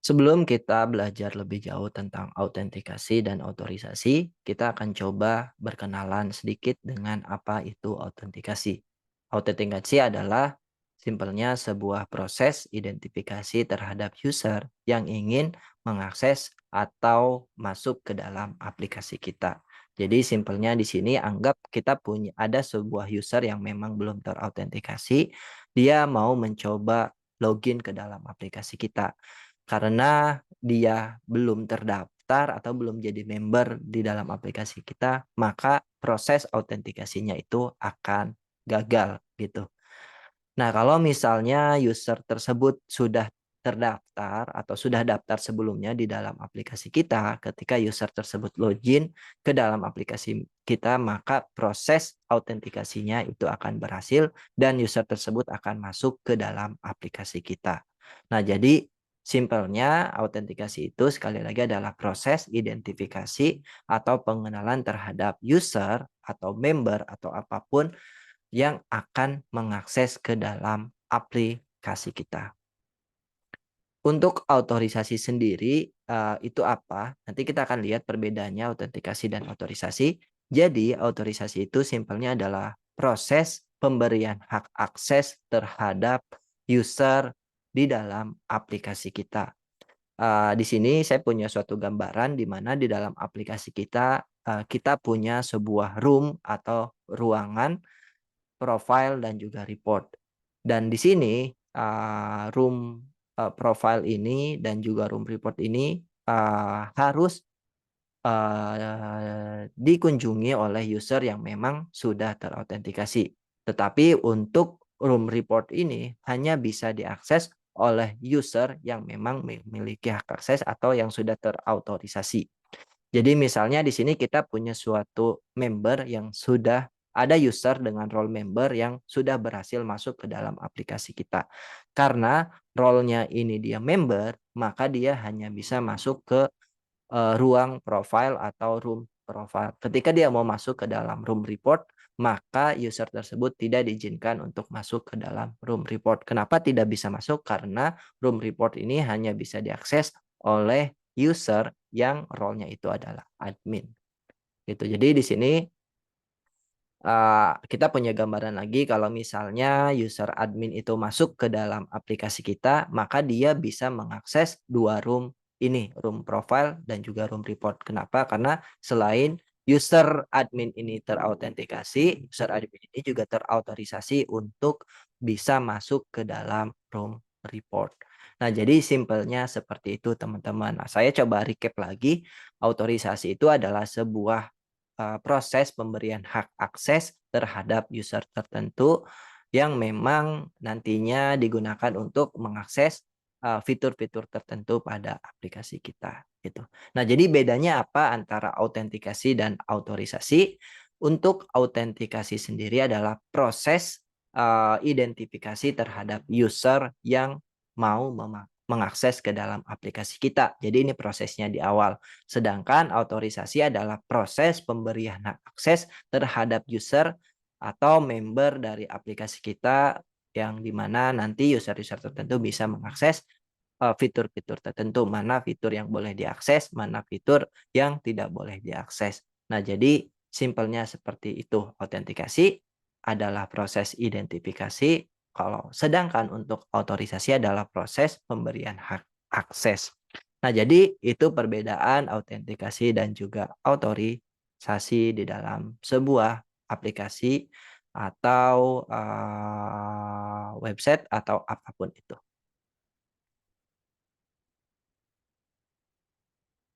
Sebelum kita belajar lebih jauh tentang autentikasi dan otorisasi, kita akan coba berkenalan sedikit dengan apa itu autentikasi. Autentikasi adalah simpelnya sebuah proses identifikasi terhadap user yang ingin mengakses atau masuk ke dalam aplikasi kita. Jadi simpelnya di sini anggap kita punya ada sebuah user yang memang belum terautentikasi, dia mau mencoba login ke dalam aplikasi kita. Karena dia belum terdaftar atau belum jadi member di dalam aplikasi kita, maka proses autentikasinya itu akan gagal gitu. Nah, kalau misalnya user tersebut sudah terdaftar atau sudah daftar sebelumnya di dalam aplikasi kita, ketika user tersebut login ke dalam aplikasi kita, maka proses autentikasinya itu akan berhasil dan user tersebut akan masuk ke dalam aplikasi kita. Nah, jadi simpelnya autentikasi itu sekali lagi adalah proses identifikasi atau pengenalan terhadap user atau member atau apapun yang akan mengakses ke dalam aplikasi kita. Untuk otorisasi sendiri, itu apa? Nanti kita akan lihat perbedaannya autentikasi dan otorisasi. Jadi, otorisasi itu simpelnya adalah proses pemberian hak akses terhadap user di dalam aplikasi kita. Di sini saya punya suatu gambaran di mana di dalam aplikasi kita, kita punya sebuah room atau ruangan profile dan juga report. Dan di sini, room, profile ini dan juga room report ini, harus, dikunjungi oleh user yang memang sudah terautentikasi. Tetapi untuk room report ini hanya bisa diakses oleh user yang memang memiliki hak akses atau yang sudah terautorisasi. Jadi misalnya di sini kita punya suatu member yang sudah ada user dengan role member yang sudah berhasil masuk ke dalam aplikasi kita. Karena role-nya ini dia member, maka dia hanya bisa masuk ke ruang profile atau room profile. Ketika dia mau masuk ke dalam room report, maka user tersebut tidak diizinkan untuk masuk ke dalam room report. Kenapa tidak bisa masuk? Karena room report ini hanya bisa diakses oleh user yang role-nya itu adalah admin, gitu. Jadi di sini kita punya gambaran lagi kalau misalnya user admin itu masuk ke dalam aplikasi kita, maka dia bisa mengakses 2 room ini, room profile dan juga room report. Kenapa? Karena selain user admin ini terautentikasi, user admin ini juga terautorisasi untuk bisa masuk ke dalam room report. Nah, jadi simpelnya seperti itu, teman-teman. Nah, saya coba recap lagi, autorisasi itu adalah sebuah proses pemberian hak akses terhadap user tertentu yang memang nantinya digunakan untuk mengakses, fitur-fitur tertentu pada aplikasi kita, gitu. Nah, jadi bedanya apa antara autentikasi dan autorisasi? Untuk autentikasi sendiri adalah proses, identifikasi terhadap user yang mau mengakses ke dalam aplikasi kita. Jadi ini prosesnya di awal. Sedangkan otorisasi adalah proses pemberian hak akses terhadap user atau member dari aplikasi kita yang di mana nanti user-user tertentu bisa mengakses, fitur-fitur tertentu, mana fitur yang boleh diakses, mana fitur yang tidak boleh diakses. Nah, jadi simpelnya seperti itu. Autentikasi adalah proses identifikasi, kalau sedangkan untuk otorisasi adalah proses pemberian hak akses. Nah, jadi itu perbedaan autentikasi dan juga otorisasi di dalam sebuah aplikasi atau, website atau apapun itu.